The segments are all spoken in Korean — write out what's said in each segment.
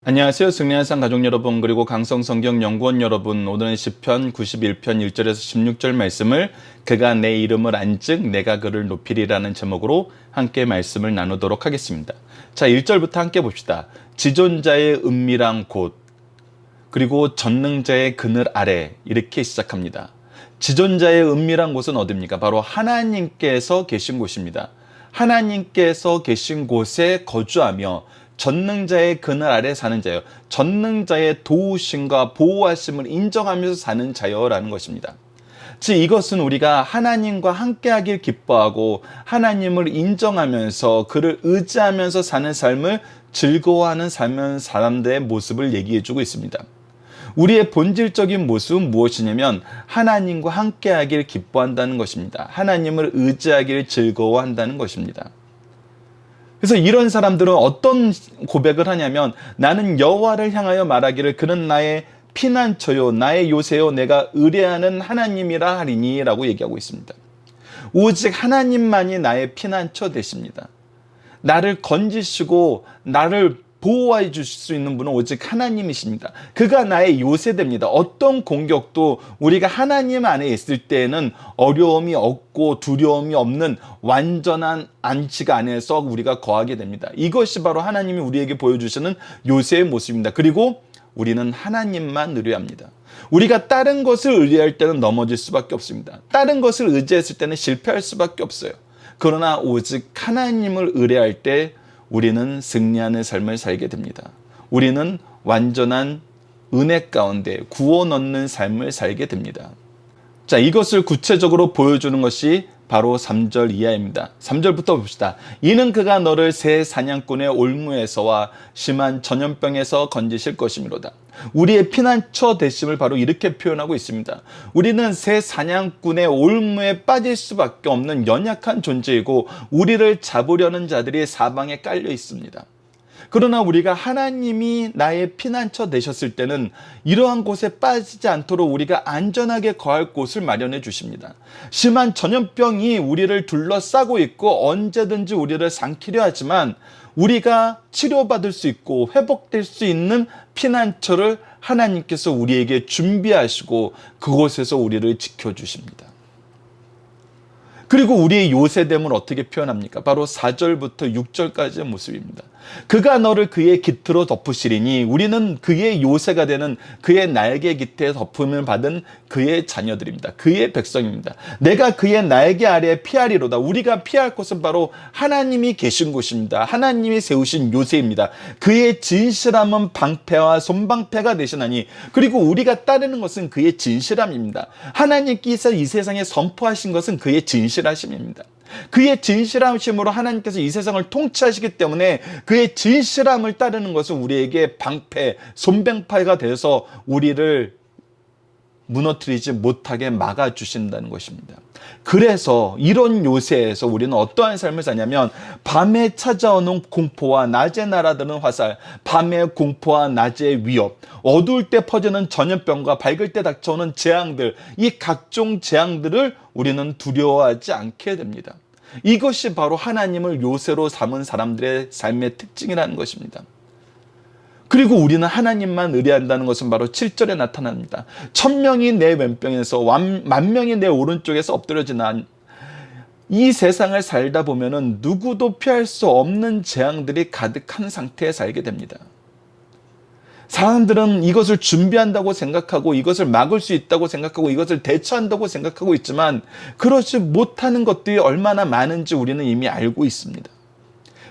안녕하세요. 승리한상 가족 여러분, 그리고 강성성경연구원 여러분. 오늘은 시편 91편 1절에서 16절 말씀을 그가 내 이름을 안즉 내가 그를 높이리라는 제목으로 함께 말씀을 나누도록 하겠습니다. 자, 1절부터 함께 봅시다. 지존자의 은밀한 곳, 그리고 전능자의 그늘 아래, 이렇게 시작합니다. 지존자의 은밀한 곳은 어디입니까? 바로 하나님께서 계신 곳입니다. 하나님께서 계신 곳에 거주하며 전능자의 그늘 아래 사는 자요, 전능자의 도우심과 보호하심을 인정하면서 사는 자요라는 것입니다. 즉 이것은 우리가 하나님과 함께하길 기뻐하고 하나님을 인정하면서 그를 의지하면서 사는 삶을 즐거워하는 사람들의 모습을 얘기해주고 있습니다. 우리의 본질적인 모습은 무엇이냐면 하나님과 함께하길 기뻐한다는 것입니다. 하나님을 의지하길 즐거워한다는 것입니다. 그래서 이런 사람들은 어떤 고백을 하냐면, 나는 여호와를 향하여 말하기를 그는 나의 피난처요 나의 요새요 내가 의뢰하는 하나님이라 하리니 라고 얘기하고 있습니다. 오직 하나님만이 나의 피난처 되십니다. 나를 건지시고 나를 보호해 주실 수 있는 분은 오직 하나님이십니다. 그가 나의 요새됩니다. 어떤 공격도 우리가 하나님 안에 있을 때에는 어려움이 없고 두려움이 없는 완전한 안식 안에서 우리가 거하게 됩니다. 이것이 바로 하나님이 우리에게 보여주시는 요새의 모습입니다. 그리고 우리는 하나님만 의뢰합니다. 우리가 다른 것을 의뢰할 때는 넘어질 수밖에 없습니다. 다른 것을 의지했을 때는 실패할 수밖에 없어요. 그러나 오직 하나님을 의뢰할 때 우리는 승리하는 삶을 살게 됩니다. 우리는 완전한 은혜 가운데 구원 얻는 삶을 살게 됩니다. 자, 이것을 구체적으로 보여주는 것이 바로 3절 이하입니다. 3절부터 봅시다. 이는 그가 너를 새 사냥꾼의 올무에서와 심한 전염병에서 건지실 것이미로다. 우리의 피난처 되심을 바로 이렇게 표현하고 있습니다. 우리는 새 사냥꾼의 올무에 빠질 수밖에 없는 연약한 존재이고 우리를 잡으려는 자들이 사방에 깔려 있습니다. 그러나 우리가 하나님이 나의 피난처 되셨을 때는 이러한 곳에 빠지지 않도록 우리가 안전하게 거할 곳을 마련해 주십니다. 심한 전염병이 우리를 둘러싸고 있고 언제든지 우리를 삼키려 하지만 우리가 치료받을 수 있고 회복될 수 있는 피난처를 하나님께서 우리에게 준비하시고 그곳에서 우리를 지켜주십니다. 그리고 우리의 요새됨을 어떻게 표현합니까? 바로 4절부터 6절까지의 모습입니다. 그가 너를 그의 깃으로 덮으시리니 우리는 그의 요새가 되는 그의 날개 깃에 덮음을 받은 그의 자녀들입니다. 그의 백성입니다. 내가 그의 날개 아래에 피하리로다. 우리가 피할 곳은 바로 하나님이 계신 곳입니다. 하나님이 세우신 요새입니다. 그의 진실함은 방패와 손방패가 되시나니, 그리고 우리가 따르는 것은 그의 진실함입니다. 하나님께서 이 세상에 선포하신 것은 그의 진실하심입니다. 그의 진실하심으로 하나님께서 이 세상을 통치하시기 때문에 그의 진실함을 따르는 것은 우리에게 방패, 손방패가 되어서 우리를 무너뜨리지 못하게 막아주신다는 것입니다. 그래서 이런 요새에서 우리는 어떠한 삶을 사냐면, 밤에 찾아오는 공포와 낮에 날아드는 화살, 밤의 공포와 낮의 위협, 어두울 때 퍼지는 전염병과 밝을 때 닥쳐오는 재앙들, 이 각종 재앙들을 우리는 두려워하지 않게 됩니다. 이것이 바로 하나님을 요새로 삼은 사람들의 삶의 특징이라는 것입니다. 그리고 우리는 하나님만 의뢰한다는 것은 바로 7절에 나타납니다. 1000명이 내 왼편에서 10,000명이 내 오른쪽에서 엎드려지나, 이 세상을 살다 보면은 누구도 피할 수 없는 재앙들이 가득한 상태에 살게 됩니다. 사람들은 이것을 준비한다고 생각하고 이것을 막을 수 있다고 생각하고 이것을 대처한다고 생각하고 있지만 그렇지 못하는 것들이 얼마나 많은지 우리는 이미 알고 있습니다.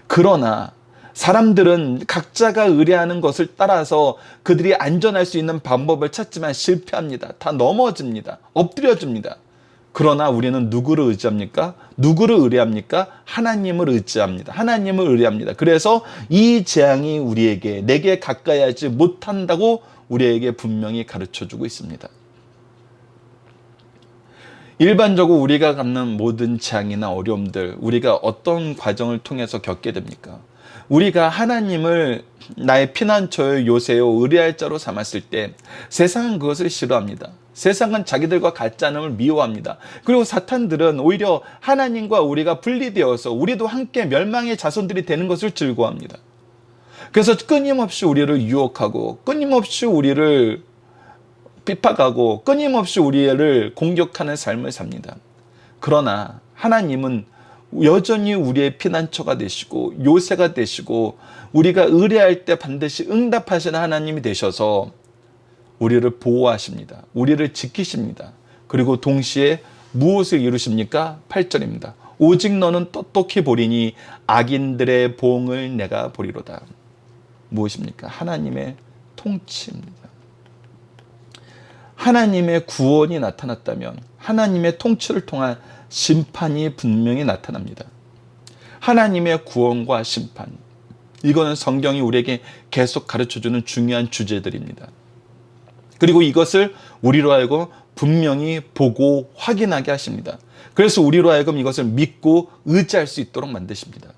그러나 사람들은 각자가 의뢰하는 것을 따라서 그들이 안전할 수 있는 방법을 찾지만 실패합니다. 다 넘어집니다. 엎드려집니다. 그러나 우리는 누구를 의지합니까? 누구를 의뢰합니까? 하나님을 의지합니다. 하나님을 의뢰합니다. 그래서 이 재앙이 우리에게, 내게 가까이 하지 못한다고 우리에게 분명히 가르쳐주고 있습니다. 일반적으로 우리가 갖는 모든 재앙이나 어려움들, 우리가 어떤 과정을 통해서 겪게 됩니까? 우리가 하나님을 나의 피난처요 요새요 의뢰할 자로 삼았을 때 세상은 그것을 싫어합니다. 세상은 자기들과 같지 않음을 미워합니다. 그리고 사탄들은 오히려 하나님과 우리가 분리되어서 우리도 함께 멸망의 자손들이 되는 것을 즐거워합니다. 그래서 끊임없이 우리를 유혹하고 끊임없이 우리를 핍박하고 끊임없이 우리를 공격하는 삶을 삽니다. 그러나 하나님은 여전히 우리의 피난처가 되시고 요새가 되시고 우리가 의뢰할 때 반드시 응답하시는 하나님이 되셔서 우리를 보호하십니다. 우리를 지키십니다. 그리고 동시에 무엇을 이루십니까? 8절입니다. 오직 너는 똑똑히 보리니 악인들의 보응을 내가 보리로다. 무엇입니까? 하나님의 통치입니다. 하나님의 구원이 나타났다면 하나님의 통치를 통한 심판이 분명히 나타납니다. 하나님의 구원과 심판, 이거는 성경이 우리에게 계속 가르쳐주는 중요한 주제들입니다. 그리고 이것을 우리로 하여금 분명히 보고 확인하게 하십니다. 그래서 우리로 하여금 이것을 믿고 의지할 수 있도록 만드십니다.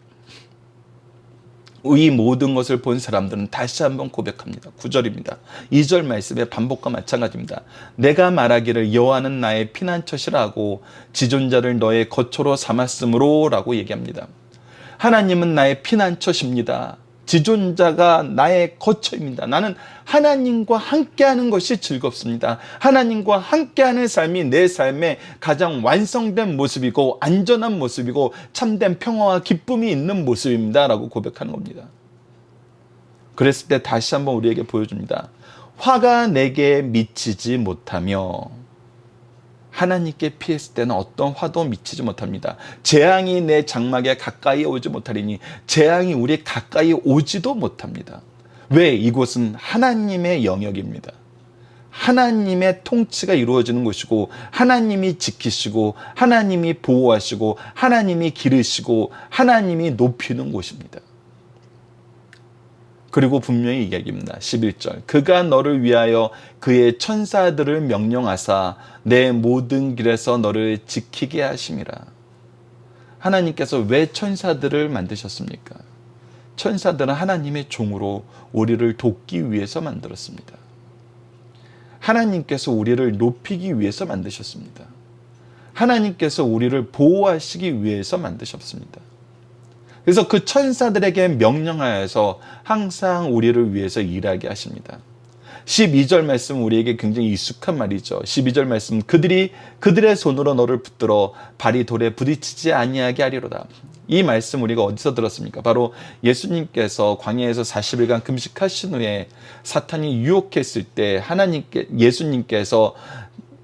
이 모든 것을 본 사람들은 다시 한번 고백합니다. 9절입니다. 2절 말씀의 반복과 마찬가지입니다. 내가 말하기를 여호와는 나의 피난처시라 하고 지존자를 너의 거처로 삼았으므로 라고 얘기합니다. 하나님은 나의 피난처십니다. 지존자가 나의 거처입니다. 나는 하나님과 함께하는 것이 즐겁습니다. 하나님과 함께하는 삶이 내 삶의 가장 완성된 모습이고 안전한 모습이고 참된 평화와 기쁨이 있는 모습입니다. 라고 고백하는 겁니다. 그랬을 때 다시 한번 우리에게 보여줍니다. 화가 내게 미치지 못하며, 하나님께 피했을 때는 어떤 화도 미치지 못합니다. 재앙이 내 장막에 가까이 오지 못하리니 재앙이 우리 가까이 오지도 못합니다. 왜? 이곳은 하나님의 영역입니다. 하나님의 통치가 이루어지는 곳이고 하나님이 지키시고 하나님이 보호하시고 하나님이 기르시고 하나님이 높이는 곳입니다. 그리고 분명히 이야기입니다. 11절. 그가 너를 위하여 그의 천사들을 명령하사 내 모든 길에서 너를 지키게 하심이라. 하나님께서 왜 천사들을 만드셨습니까? 천사들은 하나님의 종으로 우리를 돕기 위해서 만들었습니다. 하나님께서 우리를 높이기 위해서 만드셨습니다. 하나님께서 우리를 보호하시기 위해서 만드셨습니다. 그래서 그 천사들에게 명령하여서 항상 우리를 위해서 일하게 하십니다. 12절 말씀 우리에게 굉장히 익숙한 말이죠. 12절 말씀, 그들의 손으로 너를 붙들어 발이 돌에 부딪히지 아니하게 하리로다. 이 말씀 우리가 어디서 들었습니까? 바로 예수님께서 광야에서 40일간 금식하신 후에 사탄이 유혹했을 때 예수님께서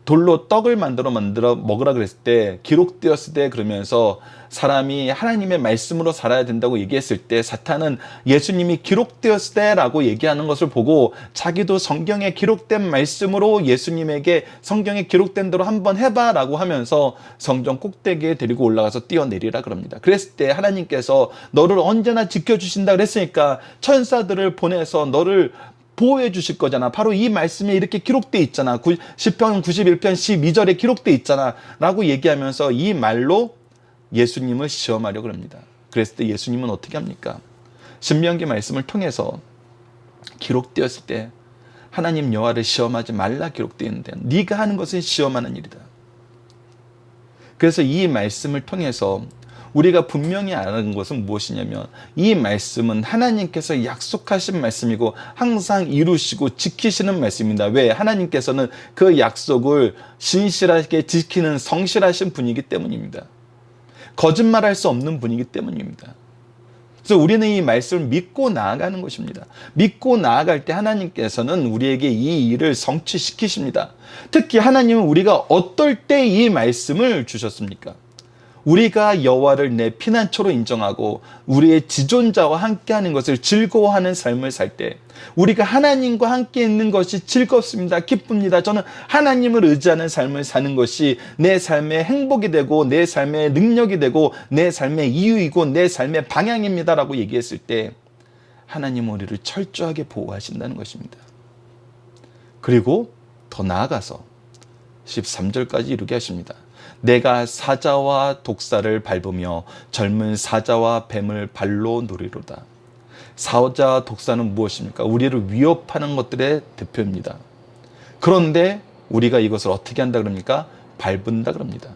돌로 떡을 만들어 먹으라 그랬을 때, 기록되었을 때, 그러면서 사람이 하나님의 말씀으로 살아야 된다고 얘기했을 때 사탄은 예수님이 기록되었을 때라고 얘기하는 것을 보고 자기도 성경에 기록된 말씀으로 예수님에게 성경에 기록된 대로 한번 해봐 라고 하면서 성전 꼭대기에 데리고 올라가서 뛰어내리라 그럽니다. 그랬을 때 하나님께서 너를 언제나 지켜주신다 그랬으니까 천사들을 보내서 너를 보호해 주실 거잖아. 바로 이 말씀에 이렇게 기록되어 있잖아. 시편 91편 12절에 기록되어 있잖아 라고 얘기하면서 이 말로 예수님을 시험하려고 합니다. 그랬을 때 예수님은 어떻게 합니까? 신명기 말씀을 통해서 기록되었을 때 하나님 여호와를 시험하지 말라 기록되어 있는데 네가 하는 것은 시험하는 일이다. 그래서 이 말씀을 통해서 우리가 분명히 아는 것은 무엇이냐면 이 말씀은 하나님께서 약속하신 말씀이고 항상 이루시고 지키시는 말씀입니다. 왜? 하나님께서는 그 약속을 신실하게 지키는 성실하신 분이기 때문입니다. 거짓말할 수 없는 분이기 때문입니다. 그래서 우리는 이 말씀을 믿고 나아가는 것입니다. 믿고 나아갈 때 하나님께서는 우리에게 이 일을 성취시키십니다. 특히 하나님은 우리가 어떨 때 이 말씀을 주셨습니까? 우리가 여호와를 내 피난처로 인정하고 우리의 지존자와 함께하는 것을 즐거워하는 삶을 살 때, 우리가 하나님과 함께 있는 것이 즐겁습니다. 기쁩니다. 저는 하나님을 의지하는 삶을 사는 것이 내 삶의 행복이 되고 내 삶의 능력이 되고 내 삶의 이유이고 내 삶의 방향입니다 라고 얘기했을 때 하나님은 우리를 철저하게 보호하신다는 것입니다. 그리고 더 나아가서 13절까지 이루게 하십니다. 내가 사자와 독사를 밟으며 젊은 사자와 뱀을 발로 누리로다. 사자와 독사는 무엇입니까? 우리를 위협하는 것들의 대표입니다. 그런데 우리가 이것을 어떻게 한다 그럽니까? 밟은다 그럽니다.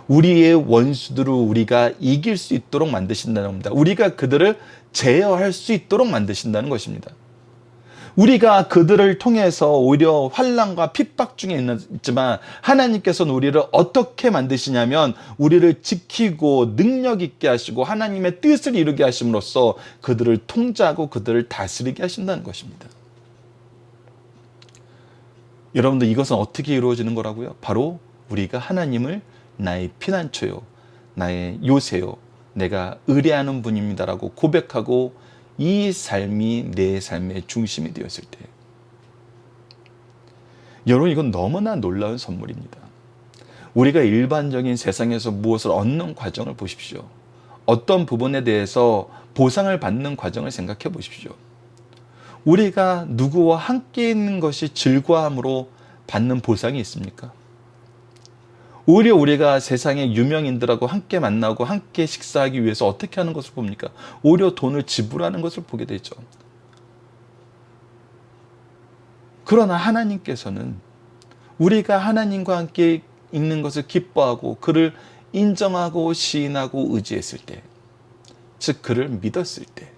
우리의 원수들을 우리가 이길 수 있도록 만드신다는 겁니다. 우리가 그들을 제어할 수 있도록 만드신다는 것입니다. 우리가 그들을 통해서 오히려 환난과 핍박 중에 있지만 하나님께서는 우리를 어떻게 만드시냐면 우리를 지키고 능력 있게 하시고 하나님의 뜻을 이루게 하심으로써 그들을 통제하고 그들을 다스리게 하신다는 것입니다. 여러분들, 이것은 어떻게 이루어지는 거라고요? 바로 우리가 하나님을 나의 피난처요, 나의 요새요, 내가 의뢰하는 분입니다라고 고백하고 이 삶이 내 삶의 중심이 되었을 때, 여러분, 이건 너무나 놀라운 선물입니다. 우리가 일반적인 세상에서 무엇을 얻는 과정을 보십시오. 어떤 부분에 대해서 보상을 받는 과정을 생각해 보십시오. 우리가 누구와 함께 있는 것이 즐거움으로 받는 보상이 있습니까? 오히려 우리가 세상의 유명인들하고 함께 만나고 함께 식사하기 위해서 어떻게 하는 것을 봅니까? 오히려 돈을 지불하는 것을 보게 되죠. 그러나 하나님께서는 우리가 하나님과 함께 있는 것을 기뻐하고 그를 인정하고 시인하고 의지했을 때, 즉 그를 믿었을 때,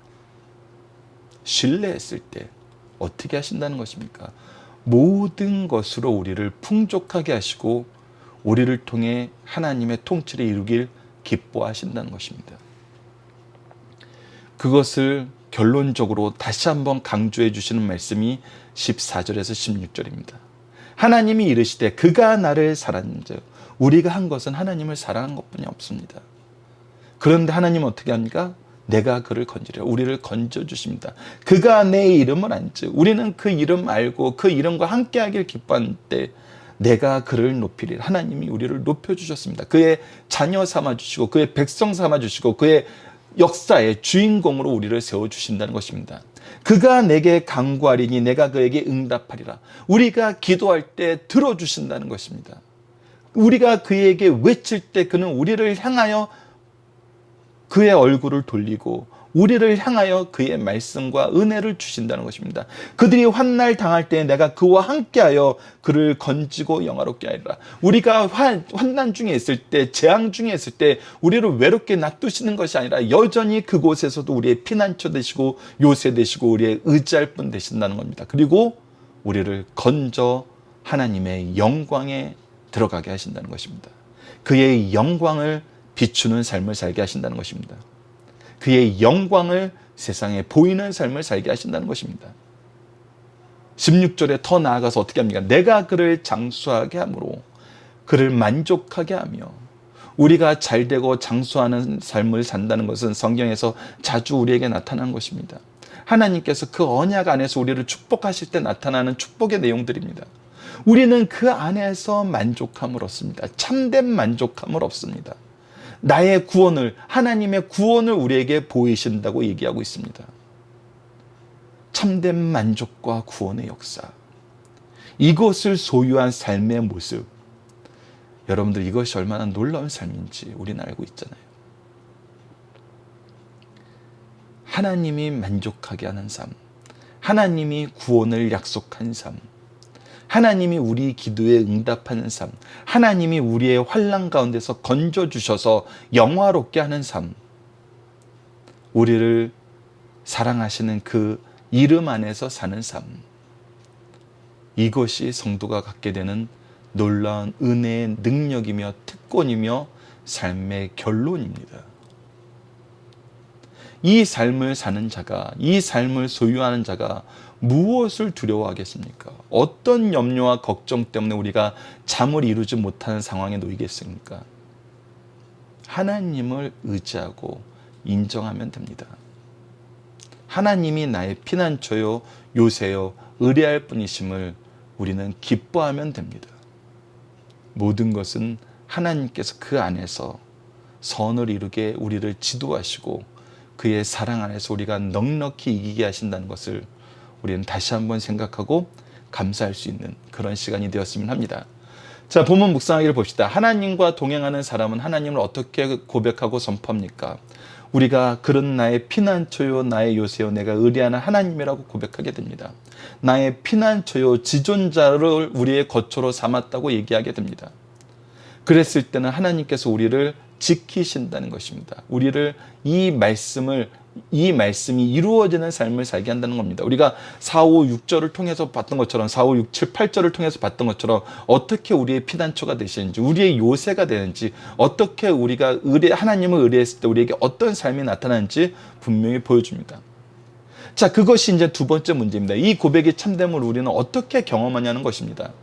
신뢰했을 때 어떻게 하신다는 것입니까? 모든 것으로 우리를 풍족하게 하시고 우리를 통해 하나님의 통치를 이루길 기뻐하신다는 것입니다. 그것을 결론적으로 다시 한번 강조해 주시는 말씀이 14절에서 16절입니다. 하나님이 이르시되 그가 나를 사랑한즉, 우리가 한 것은 하나님을 사랑한 것뿐이 없습니다. 그런데 하나님은 어떻게 합니까? 내가 그를 건지려, 우리를 건져주십니다. 그가 내 이름을 안즉, 우리는 그 이름 알고 그 이름과 함께하길 기뻐할 때 내가 그를 높이리라. 하나님이 우리를 높여주셨습니다. 그의 자녀 삼아주시고 그의 백성 삼아주시고 그의 역사의 주인공으로 우리를 세워주신다는 것입니다. 그가 내게 간구하리니 내가 그에게 응답하리라. 우리가 기도할 때 들어주신다는 것입니다. 우리가 그에게 외칠 때 그는 우리를 향하여 그의 얼굴을 돌리고 우리를 향하여 그의 말씀과 은혜를 주신다는 것입니다. 그들이 환날 당할 때 내가 그와 함께하여 그를 건지고 영화롭게 하리라. 우리가 환난 중에 있을 때, 재앙 중에 있을 때 우리를 외롭게 놔두시는 것이 아니라 여전히 그곳에서도 우리의 피난처 되시고 요새 되시고 우리의 의지할 분 되신다는 겁니다. 그리고 우리를 건져 하나님의 영광에 들어가게 하신다는 것입니다. 그의 영광을 비추는 삶을 살게 하신다는 것입니다. 그의 영광을 세상에 보이는 삶을 살게 하신다는 것입니다. 16절에 더 나아가서 어떻게 합니까? 내가 그를 장수하게 함으로 그를 만족하게 하며, 우리가 잘되고 장수하는 삶을 산다는 것은 성경에서 자주 우리에게 나타나는 것입니다. 하나님께서 그 언약 안에서 우리를 축복하실 때 나타나는 축복의 내용들입니다. 우리는 그 안에서 만족함을 얻습니다. 참된 만족함을 얻습니다. 나의 구원을, 하나님의 구원을 우리에게 보이신다고 얘기하고 있습니다. 참된 만족과 구원의 역사, 이것을 소유한 삶의 모습, 여러분들, 이것이 얼마나 놀라운 삶인지 우리는 알고 있잖아요. 하나님이 만족하게 하는 삶, 하나님이 구원을 약속한 삶, 하나님이 우리 기도에 응답하는 삶, 하나님이 우리의 환난 가운데서 건져주셔서 영화롭게 하는 삶, 우리를 사랑하시는 그 이름 안에서 사는 삶, 이것이 성도가 갖게 되는 놀라운 은혜의 능력이며 특권이며 삶의 결론입니다. 이 삶을 사는 자가, 이 삶을 소유하는 자가 무엇을 두려워하겠습니까? 어떤 염려와 걱정 때문에 우리가 잠을 이루지 못하는 상황에 놓이겠습니까? 하나님을 의지하고 인정하면 됩니다. 하나님이 나의 피난처요, 요새요, 의뢰할 분이심을 우리는 기뻐하면 됩니다. 모든 것은 하나님께서 그 안에서 선을 이루게 우리를 지도하시고 그의 사랑 안에서 우리가 넉넉히 이기게 하신다는 것을 우리는 다시 한번 생각하고 감사할 수 있는 그런 시간이 되었으면 합니다. 자, 본문 묵상하기를 봅시다. 하나님과 동행하는 사람은 하나님을 어떻게 고백하고 선포합니까? 우리가 그런 나의 피난처요, 나의 요새요, 내가 의뢰하는 하나님이라고 고백하게 됩니다. 나의 피난처요, 지존자를 우리의 거처로 삼았다고 얘기하게 됩니다. 그랬을 때는 하나님께서 우리를 지키신다는 것입니다. 우리를 이 말씀이 이루어지는 삶을 살게 한다는 겁니다. 우리가 4, 5, 6절을 통해서 봤던 것처럼 4, 5, 6, 7, 8절을 통해서 봤던 것처럼 어떻게 우리의 피난처가 되시는지, 우리의 요새가 되는지, 어떻게 우리가 하나님을 의뢰했을 때 우리에게 어떤 삶이 나타나는지 분명히 보여줍니다. 자, 그것이 이제 두 번째 문제입니다. 이 고백의 참됨을 우리는 어떻게 경험하냐는 것입니다.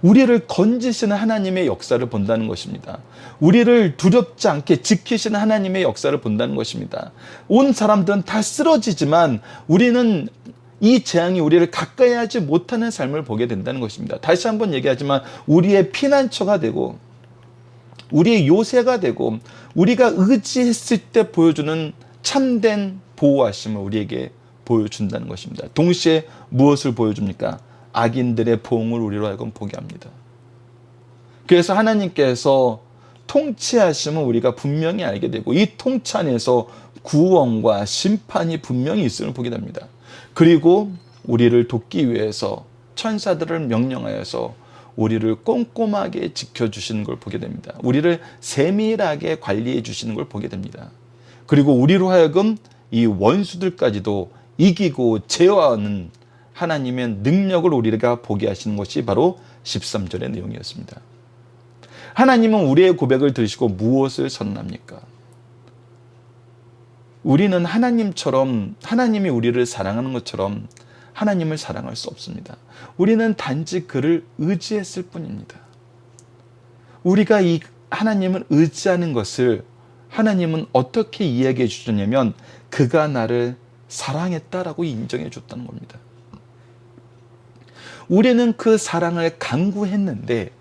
우리를 건지시는 하나님의 역사를 본다는 것입니다. 우리를 두렵지 않게 지키시는 하나님의 역사를 본다는 것입니다. 온 사람들은 다 쓰러지지만 우리는 이 재앙이 우리를 가까이 하지 못하는 삶을 보게 된다는 것입니다. 다시 한번 얘기하지만 우리의 피난처가 되고 우리의 요새가 되고 우리가 의지했을 때 보여주는 참된 보호하심을 우리에게 보여준다는 것입니다. 동시에 무엇을 보여줍니까? 악인들의 보응을 우리로 하여금 보게 합니다. 그래서 하나님께서 통치하심을 우리가 분명히 알게 되고 이 통치 안에서 구원과 심판이 분명히 있음을 보게 됩니다. 그리고 우리를 돕기 위해서 천사들을 명령하여서 우리를 꼼꼼하게 지켜주시는 걸 보게 됩니다. 우리를 세밀하게 관리해 주시는 걸 보게 됩니다. 그리고 우리로 하여금 이 원수들까지도 이기고 제어하는 하나님의 능력을 우리가 보게 하시는 것이 바로 13절의 내용이었습니다. 하나님은 우리의 고백을 들으시고 무엇을 선언합니까? 우리는 하나님처럼, 하나님이 우리를 사랑하는 것처럼 하나님을 사랑할 수 없습니다. 우리는 단지 그를 의지했을 뿐입니다. 우리가 이 하나님을 의지하는 것을 하나님은 어떻게 이야기해 주셨냐면 그가 나를 사랑했다라고 인정해 줬다는 겁니다. 우리는 그 사랑을 간구했는데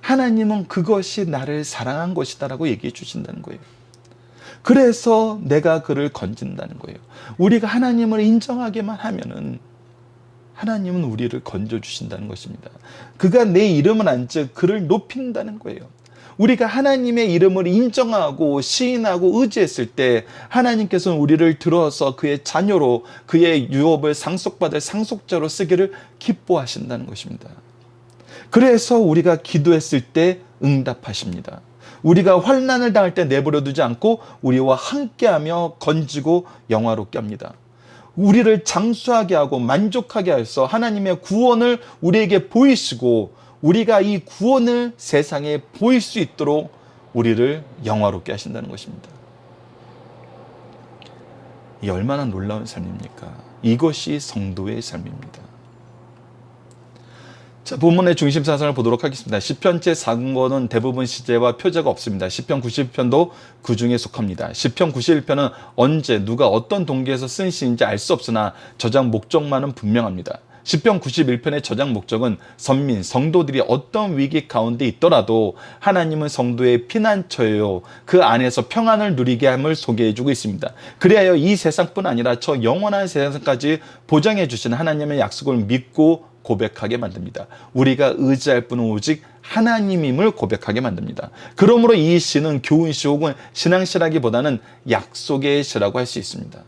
하나님은 그것이 나를 사랑한 것이다라고 얘기해 주신다는 거예요. 그래서 내가 그를 건진다는 거예요. 우리가 하나님을 인정하게만 하면은 하나님은 우리를 건져주신다는 것입니다. 그가 내 이름을 안즉 그를 높인다는 거예요. 우리가 하나님의 이름을 인정하고 시인하고 의지했을 때 하나님께서는 우리를 들어서 그의 자녀로 그의 유업을 상속받을 상속자로 쓰기를 기뻐하신다는 것입니다. 그래서 우리가 기도했을 때 응답하십니다. 우리가 환난을 당할 때 내버려 두지 않고 우리와 함께하며 건지고 영화롭게 합니다. 우리를 장수하게 하고 만족하게 해서 하나님의 구원을 우리에게 보이시고 우리가 이 구원을 세상에 보일 수 있도록 우리를 영화롭게 하신다는 것입니다. 이 얼마나 놀라운 삶입니까? 이것이 성도의 삶입니다. 자, 본문의 중심 사상을 보도록 하겠습니다. 시편 제4권은 대부분 시제와 표제가 없습니다. 시편 91편도 그 중에 속합니다. 시편 91편은 언제 누가 어떤 동기에서 쓴 시인지 알 수 없으나 저장 목적만은 분명합니다. 시편 91편의 저장 목적은 선민, 성도들이 어떤 위기 가운데 있더라도 하나님은 성도의 피난처예요. 그 안에서 평안을 누리게 함을 소개해주고 있습니다. 그리하여 이 세상뿐 아니라 저 영원한 세상까지 보장해 주시는 하나님의 약속을 믿고 고백하게 만듭니다. 우리가 의지할 분은 오직 하나님임을 고백하게 만듭니다. 그러므로 이 시는 교훈시 혹은 신앙시라기보다는 약속의 시라고 할 수 있습니다.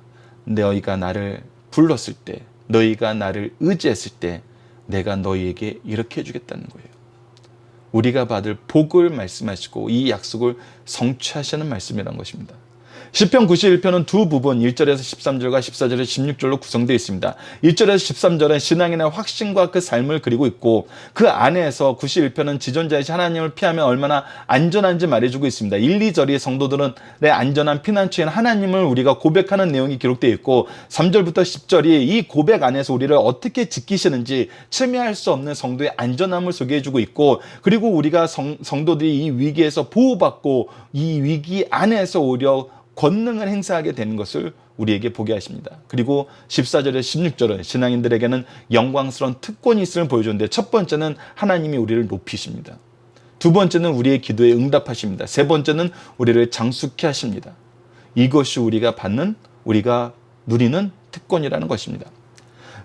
너희가 나를 불렀을 때, 너희가 나를 의지했을 때 내가 너희에게 이렇게 해주겠다는 거예요. 우리가 받을 복을 말씀하시고 이 약속을 성취하시는 말씀이라는 것입니다. 시편 91편은 두 부분 1절에서 13절과 14절에서 16절로 구성되어 있습니다. 1절에서 13절은 신앙인의 확신과 그 삶을 그리고 있고 그 안에서 91편은 지존자이신 하나님을 피하면 얼마나 안전한지 말해주고 있습니다. 1, 2절이 성도들은 내 안전한 피난처인 하나님을 우리가 고백하는 내용이 기록되어 있고 3절부터 10절이 이 고백 안에서 우리를 어떻게 지키시는지 침해할 수 없는 성도의 안전함을 소개해주고 있고 그리고 우리가 성도들이 이 위기에서 보호받고 이 위기 안에서 오히려 권능을 행사하게 되는 것을 우리에게 보게 하십니다. 그리고 14절에서 16절은 신앙인들에게는 영광스러운 특권이 있음을 보여주는데 첫 번째는 하나님이 우리를 높이십니다. 두 번째는 우리의 기도에 응답하십니다. 세 번째는 우리를 장수케 하십니다. 이것이 우리가 누리는 특권이라는 것입니다.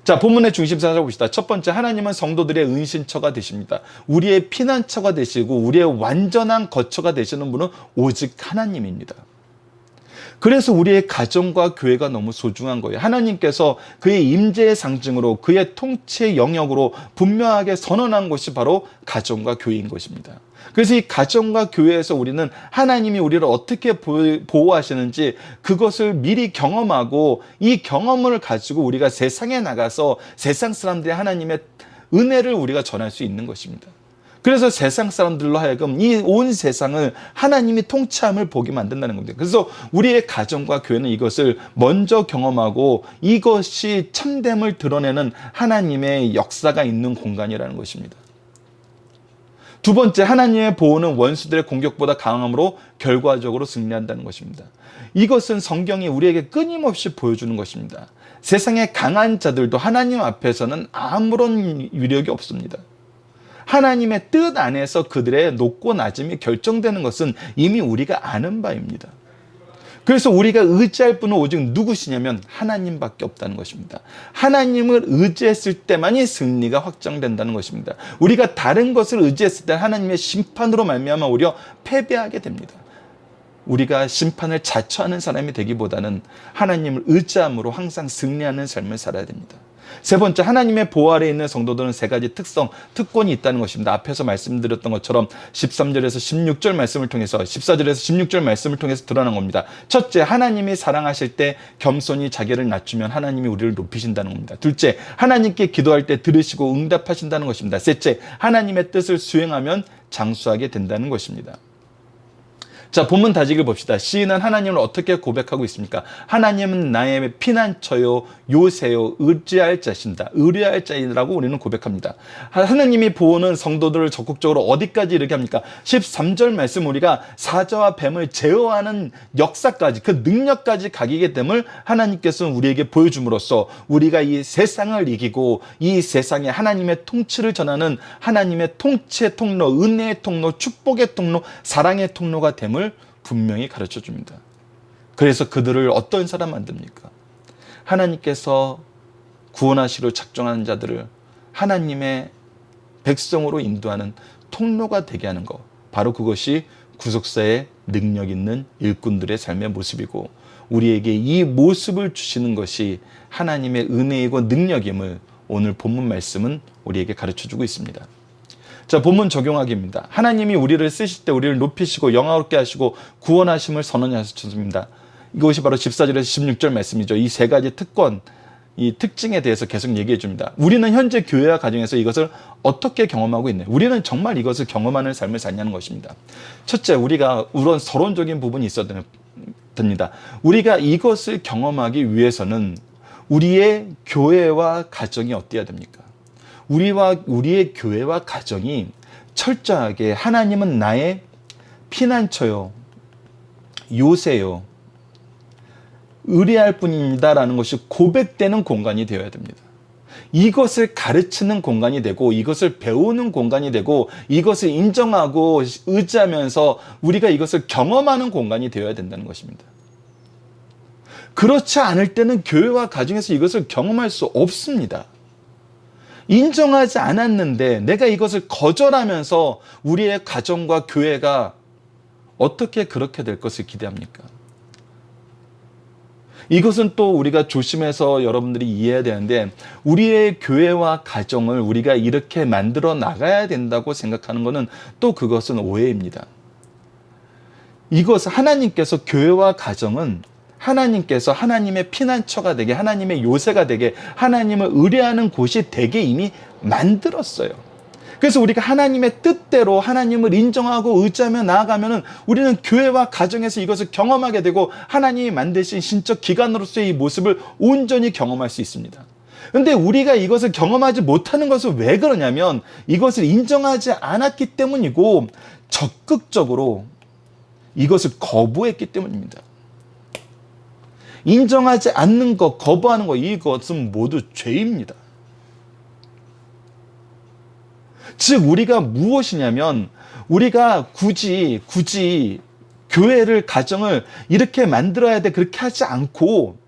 자, 본문의 중심 사상을 봅시다. 첫 번째, 하나님은 성도들의 은신처가 되십니다. 우리의 피난처가 되시고 우리의 완전한 거처가 되시는 분은 오직 하나님입니다. 그래서 우리의 가정과 교회가 너무 소중한 거예요. 하나님께서 그의 임재의 상징으로 그의 통치의 영역으로 분명하게 선언한 것이 바로 가정과 교회인 것입니다. 그래서 이 가정과 교회에서 우리는 하나님이 우리를 어떻게 보호하시는지 그것을 미리 경험하고 이 경험을 가지고 우리가 세상에 나가서 세상 사람들이 하나님의 은혜를 우리가 전할 수 있는 것입니다. 그래서 세상 사람들로 하여금 이 온 세상을 하나님이 통치함을 보게 만든다는 겁니다. 그래서 우리의 가정과 교회는 이것을 먼저 경험하고 이것이 참됨을 드러내는 하나님의 역사가 있는 공간이라는 것입니다. 두 번째, 하나님의 보호는 원수들의 공격보다 강함으로 결과적으로 승리한다는 것입니다. 이것은 성경이 우리에게 끊임없이 보여주는 것입니다. 세상의 강한 자들도 하나님 앞에서는 아무런 위력이 없습니다. 하나님의 뜻 안에서 그들의 높고 낮음이 결정되는 것은 이미 우리가 아는 바입니다. 그래서 우리가 의지할 분은 오직 누구시냐면 하나님밖에 없다는 것입니다. 하나님을 의지했을 때만이 승리가 확정된다는 것입니다. 우리가 다른 것을 의지했을 때 하나님의 심판으로 말미암아 오히려 패배하게 됩니다. 우리가 심판을 자처하는 사람이 되기보다는 하나님을 의지함으로 항상 승리하는 삶을 살아야 됩니다. 세 번째, 하나님의 보호 아래에 있는 성도들은 세 가지 특권이 있다는 것입니다. 앞에서 말씀드렸던 것처럼 13절에서 16절 말씀을 통해서 14절에서 16절 말씀을 통해서 드러난 겁니다. 첫째, 하나님이 사랑하실 때 겸손히 자기를 낮추면 하나님이 우리를 높이신다는 겁니다. 둘째, 하나님께 기도할 때 들으시고 응답하신다는 것입니다. 셋째, 하나님의 뜻을 수행하면 장수하게 된다는 것입니다. 자, 본문 다지기를 봅시다. 시인은 하나님을 어떻게 고백하고 있습니까? 하나님은 나의 피난처요, 요새요, 의지할 자신다. 의뢰할 자이라고 우리는 고백합니다. 하나님이 보호는 성도들을 적극적으로 어디까지 이렇게 합니까? 13절 말씀 우리가 사자와 뱀을 제어하는 역사까지, 그 능력까지 가기게 됨을 하나님께서는 우리에게 보여줌으로써 우리가 이 세상을 이기고 이 세상에 하나님의 통치를 전하는 하나님의 통치의 통로, 은혜의 통로, 축복의 통로, 사랑의 통로가 됨을 분명히 가르쳐 줍니다. 그래서 그들을 어떤 사람 만듭니까? 하나님께서 구원하시려 작정한 자들을 하나님의 백성으로 인도하는 통로가 되게 하는 것, 바로 그것이 구속사의 능력 있는 일꾼들의 삶의 모습이고 우리에게 이 모습을 주시는 것이 하나님의 은혜이고 능력임을 오늘 본문 말씀은 우리에게 가르쳐 주고 있습니다. 자, 본문 적용하기입니다. 하나님이 우리를 쓰실 때 우리를 높이시고 영화롭게 하시고 구원하심을 선언하셨습니다. 이것이 바로 14절에서 16절 말씀이죠. 이 세 가지 특권, 이 특징에 대해서 계속 얘기해 줍니다. 우리는 현재 교회와 가정에서 이것을 어떻게 경험하고 있나요? 우리는 정말 이것을 경험하는 삶을 사냐는 것입니다. 첫째, 우리가 우선 서론적인 부분이 있어야 됩니다. 우리가 이것을 경험하기 위해서는 우리의 교회와 가정이 어때야 됩니까? 우리의 교회와 가정이 철저하게 하나님은 나의 피난처요, 요새요, 의뢰할 뿐입니다라는 것이 고백되는 공간이 되어야 됩니다. 이것을 가르치는 공간이 되고 이것을 배우는 공간이 되고 이것을 인정하고 의지하면서 우리가 이것을 경험하는 공간이 되어야 된다는 것입니다. 그렇지 않을 때는 교회와 가정에서 이것을 경험할 수 없습니다. 인정하지 않았는데 내가 이것을 거절하면서 우리의 가정과 교회가 어떻게 그렇게 될 것을 기대합니까? 이것은 또 우리가 조심해서 여러분들이 이해해야 되는데 우리의 교회와 가정을 우리가 이렇게 만들어 나가야 된다고 생각하는 것은 또 그것은 오해입니다. 이것 하나님께서 교회와 가정은 하나님께서 하나님의 피난처가 되게, 하나님의 요새가 되게, 하나님을 의뢰하는 곳이 되게 이미 만들었어요. 그래서 우리가 하나님의 뜻대로 하나님을 인정하고 의지하며 나아가면 우리는 교회와 가정에서 이것을 경험하게 되고 하나님이 만드신 신적 기관으로서의 이 모습을 온전히 경험할 수 있습니다. 그런데 우리가 이것을 경험하지 못하는 것은 왜 그러냐면 이것을 인정하지 않았기 때문이고 적극적으로 이것을 거부했기 때문입니다. 인정하지 않는 것, 거부하는 것, 이것은 모두 죄입니다. 즉 우리가 무엇이냐면 우리가 굳이 교회를, 가정을 이렇게 만들어야 돼 그렇게 하지 않고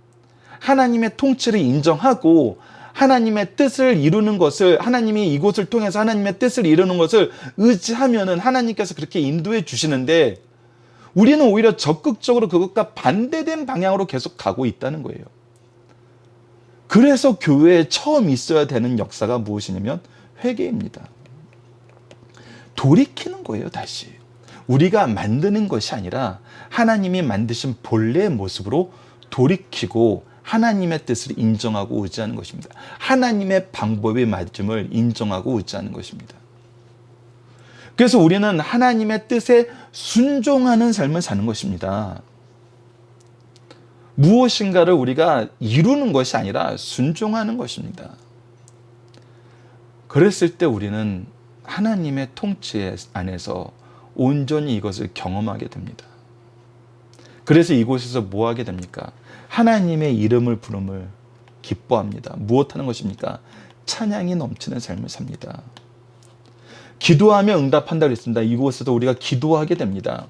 하나님의 통치를 인정하고 하나님의 뜻을 이루는 것을, 하나님이 이곳을 통해서 하나님의 뜻을 이루는 것을 의지하면은 하나님께서 그렇게 인도해 주시는데 우리는 오히려 적극적으로 그것과 반대된 방향으로 계속 가고 있다는 거예요. 그래서 교회에 처음 있어야 되는 역사가 무엇이냐면 회개입니다. 돌이키는 거예요, 다시. 우리가 만드는 것이 아니라 하나님이 만드신 본래의 모습으로 돌이키고 하나님의 뜻을 인정하고 의지하는 것입니다. 하나님의 방법의 맞음을 인정하고 의지하는 것입니다. 그래서 우리는 하나님의 뜻에 순종하는 삶을 사는 것입니다. 무엇인가를 우리가 이루는 것이 아니라 순종하는 것입니다. 그랬을 때 우리는 하나님의 통치 안에서 온전히 이것을 경험하게 됩니다. 그래서 이곳에서 뭐 하게 됩니까? 하나님의 이름을 부름을 기뻐합니다. 무엇하는 것입니까? 찬양이 넘치는 삶을 삽니다. 기도하며 응답한다고 했습니다. 이곳에서 우리가 기도하게 됩니다.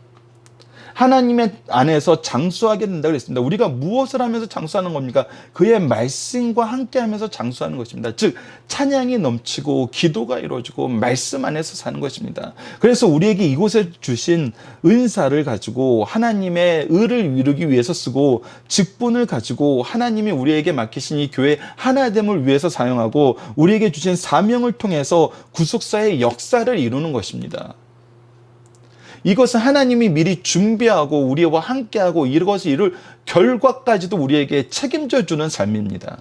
하나님의 안에서 장수하게 된다고 했습니다. 우리가 무엇을 하면서 장수하는 겁니까? 그의 말씀과 함께 하면서 장수하는 것입니다. 즉 찬양이 넘치고 기도가 이루어지고 말씀 안에서 사는 것입니다. 그래서 우리에게 이곳에 주신 은사를 가지고 하나님의 의를 이루기 위해서 쓰고 직분을 가지고 하나님이 우리에게 맡기신 이 교회 하나됨을 위해서 사용하고 우리에게 주신 사명을 통해서 구속사의 역사를 이루는 것입니다. 이것은 하나님이 미리 준비하고 우리와 함께하고 이것을 이룰 결과까지도 우리에게 책임져 주는 삶입니다.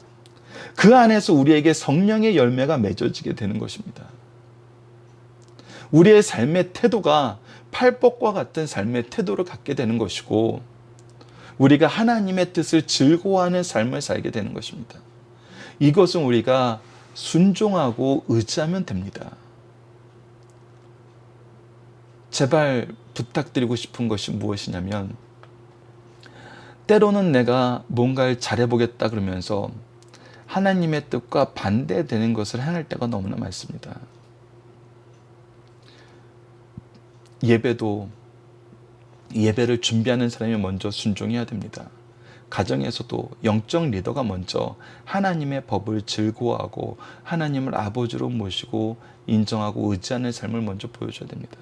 그 안에서 우리에게 성령의 열매가 맺어지게 되는 것입니다. 우리의 삶의 태도가 팔복과 같은 삶의 태도를 갖게 되는 것이고 우리가 하나님의 뜻을 즐거워하는 삶을 살게 되는 것입니다. 이것은 우리가 순종하고 의지하면 됩니다. 제발 부탁드리고 싶은 것이 무엇이냐면 때로는 내가 뭔가를 잘해보겠다 그러면서 하나님의 뜻과 반대되는 것을 행할 때가 너무나 많습니다. 예배를 준비하는 사람이 먼저 순종해야 됩니다. 가정에서도 영적 리더가 먼저 하나님의 법을 즐거워하고 하나님을 아버지로 모시고 인정하고 의지하는 삶을 먼저 보여줘야 됩니다.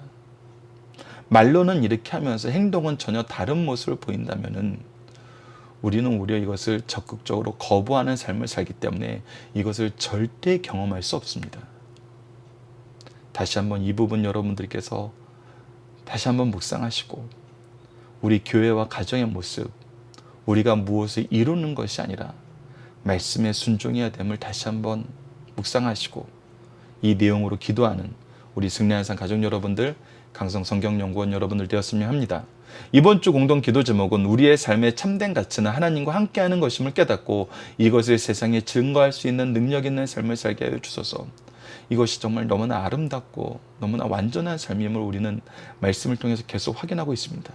말로는 이렇게 하면서 행동은 전혀 다른 모습을 보인다면은 우리는 오히려 이것을 적극적으로 거부하는 삶을 살기 때문에 이것을 절대 경험할 수 없습니다. 다시 한번 이 부분 여러분들께서 다시 한번 묵상하시고 우리 교회와 가정의 모습, 우리가 무엇을 이루는 것이 아니라 말씀에 순종해야 됨을 다시 한번 묵상하시고 이 내용으로 기도하는 우리 승리한산 가족 여러분들, 강성 성경연구원 여러분들 되었으면 합니다. 이번 주 공동 기도 제목은 우리의 삶의 참된 가치는 하나님과 함께하는 것임을 깨닫고 이것을 세상에 증거할 수 있는 능력 있는 삶을 살게 하여 주소서. 이것이 정말 너무나 아름답고 너무나 완전한 삶임을 우리는 말씀을 통해서 계속 확인하고 있습니다.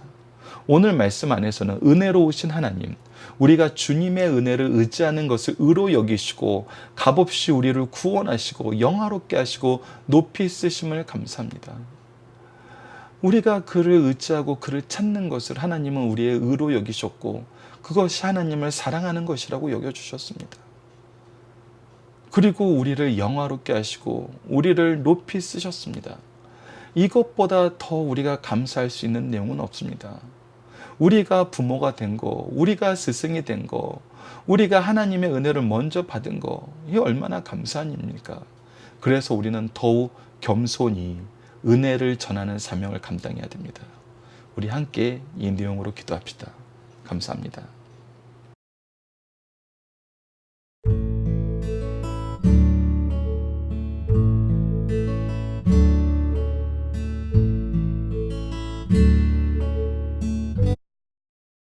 오늘 말씀 안에서는 은혜로우신 하나님, 우리가 주님의 은혜를 의지하는 것을 의로 여기시고 값없이 우리를 구원하시고 영화롭게 하시고 높이 쓰심을 감사합니다. 우리가 그를 의지하고 그를 찾는 것을 하나님은 우리의 의로 여기셨고 그것이 하나님을 사랑하는 것이라고 여겨주셨습니다. 그리고 우리를 영화롭게 하시고 우리를 높이 쓰셨습니다. 이것보다 더 우리가 감사할 수 있는 내용은 없습니다. 우리가 부모가 된 거, 우리가 스승이 된 거, 우리가 하나님의 은혜를 먼저 받은 거, 이게 얼마나 감사한 일입니까? 그래서 우리는 더욱 겸손히 은혜를 전하는 사명을 감당해야 됩니다. 우리 함께 이 내용으로 기도합시다. 감사합니다.